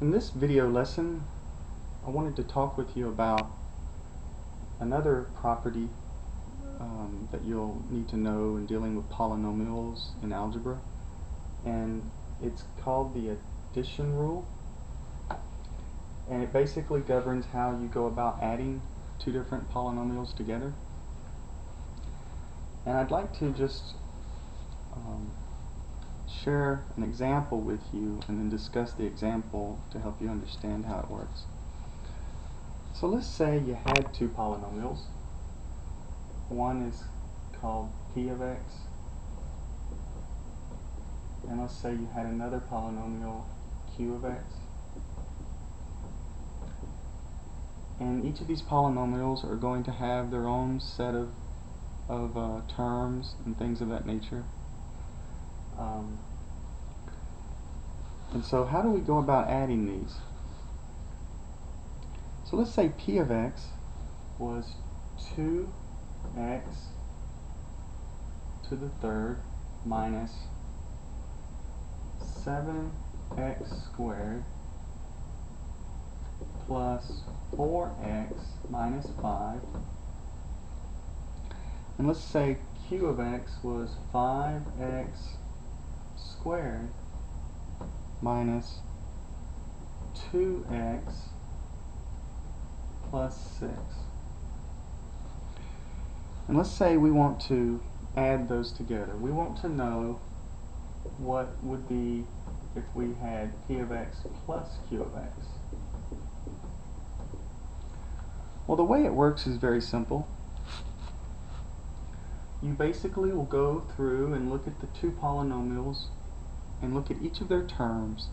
In this video lesson, I wanted to talk with you about another property that you'll need to know in dealing with polynomials in algebra, and it's called the addition rule, and it basically governs how you go about adding two different polynomials together. And I'd like to just share an example with you and then discuss the example to help you understand how it works. So let's say you had two polynomials. One is called p of x, and let's say you had another polynomial q of x. And each of these polynomials are going to have their own set of terms and things of that nature. And so how do we go about adding these? So let's say p of x was 2x to the third minus 7x squared plus 4x minus 5. And let's say q of x was 5x squared minus 2x plus 6. And let's say we want to add those together. We want to know what would be if we had p of x plus q of x. Well, the way it works is very simple. You basically will go through and look at the two polynomials and look at each of their terms,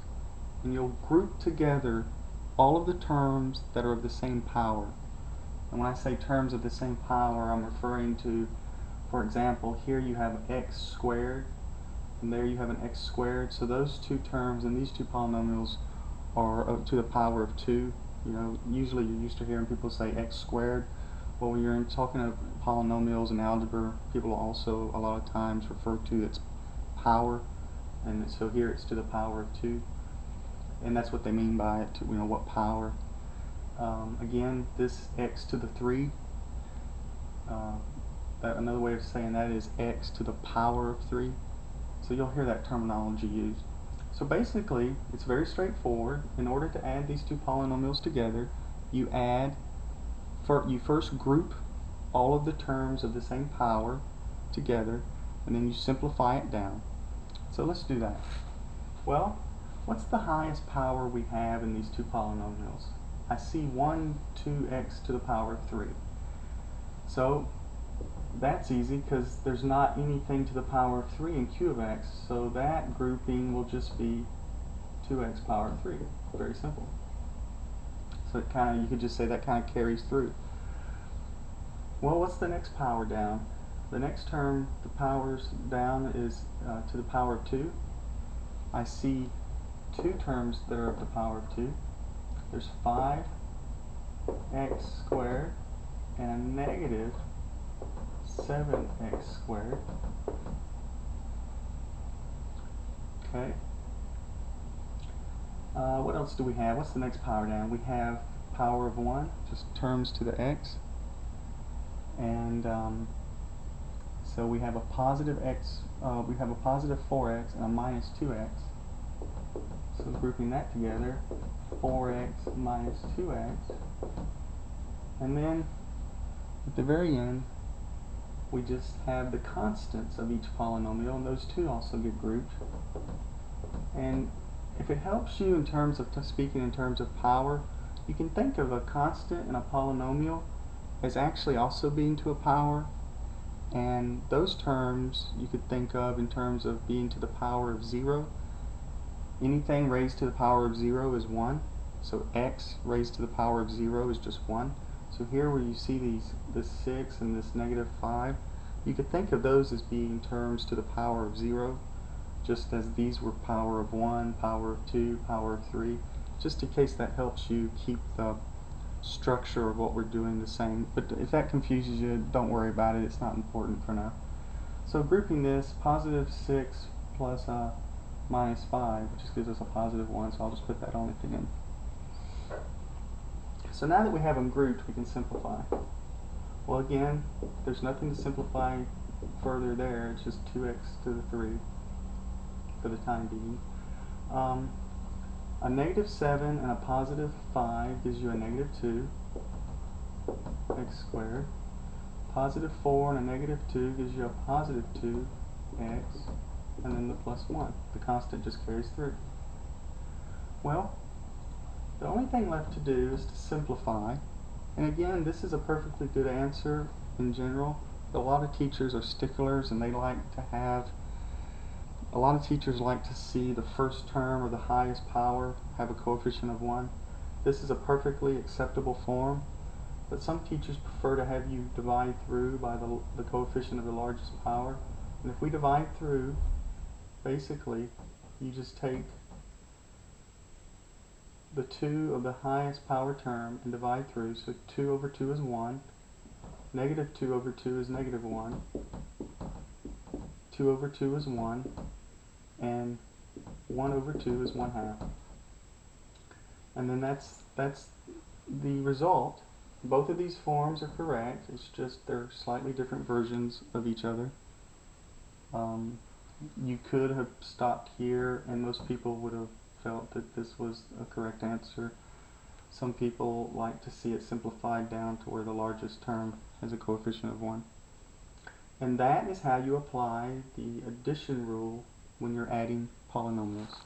and you'll group together all of the terms that are of the same power. And when I say terms of the same power, I'm referring to, for example, here you have x squared and there you have an x squared. So those two terms and these two polynomials are up to the power of 2. You know, usually you're used to hearing people say x squared. Well, when you're talking of polynomials in algebra, people also a lot of times refer to its power, and so here it's to the power of 2, and that's what they mean by it. You know, what power. Again, this x to the 3. Another way of saying that is x to the power of 3. So you'll hear that terminology used. So basically, it's very straightforward. In order to add these two polynomials together, you first group all of the terms of the same power together, and then you simplify it down. So let's do that. Well, what's the highest power we have in these two polynomials? I see 2x to the power of 3. So that's easy because there's not anything to the power of 3 in q of x, so that grouping will just be 2x power of 3. Very simple. So it you could just say that kind of carries through. Well, what's the next power down? The next term, the powers down, is to the power of 2. I see two terms that are of the power of 2. There's 5x squared and a negative 7x squared. Okay. What else do we have? What's the next power down? We have power of 1, just terms to the x. And so we have a positive x, we have a positive 4x and a minus 2x. So grouping that together, 4x minus 2x. And then at the very end, we just have the constants of each polynomial, and those two also get grouped. And if it helps you in terms of speaking in terms of power, you can think of a constant in a polynomial as actually also being to a power, and those terms you could think of in terms of being to the power of 0. Anything raised to the power of 0 is 1, so x raised to the power of 0 is just 1. So here where you see this 6 and this negative 5, you could think of those as being terms to the power of 0, just as these were power of 1, power of 2, power of 3, just in case that helps you keep the structure of what we're doing the same. But if that confuses you, don't worry about it, it's not important for now. So grouping this, positive 6 plus minus 5, which just gives us a positive 1, so I'll just put that on at the end. So now that we have them grouped, we can simplify. Well, again, there's nothing to simplify further there. It's just 2x to the 3 for the time being. A negative 7 and a positive 5 gives you a negative 2 x squared. Positive 4 and a negative 2 gives you a positive 2x, and then the plus 1. The constant just carries through. Well, the only thing left to do is to simplify. And again, this is a perfectly good answer in general. A lot of teachers are sticklers, and they like to have, a lot of teachers like to see the first term or the highest power have a coefficient of 1. This is a perfectly acceptable form, but some teachers prefer to have you divide through by the coefficient of the largest power. And if we divide through, basically, you just take the 2 of the highest power term and divide through. So 2 over 2 is 1. Negative 2 over 2 is negative 1. 2 over 2 is 1. And 1 over 2 is 1/2. And then that's the result. Both of these forms are correct. It's just they're slightly different versions of each other. You could have stopped here, and most people would have felt that this was a correct answer. Some people like to see it simplified down to where the largest term has a coefficient of 1. And that is how you apply the addition rule when you're adding polynomials.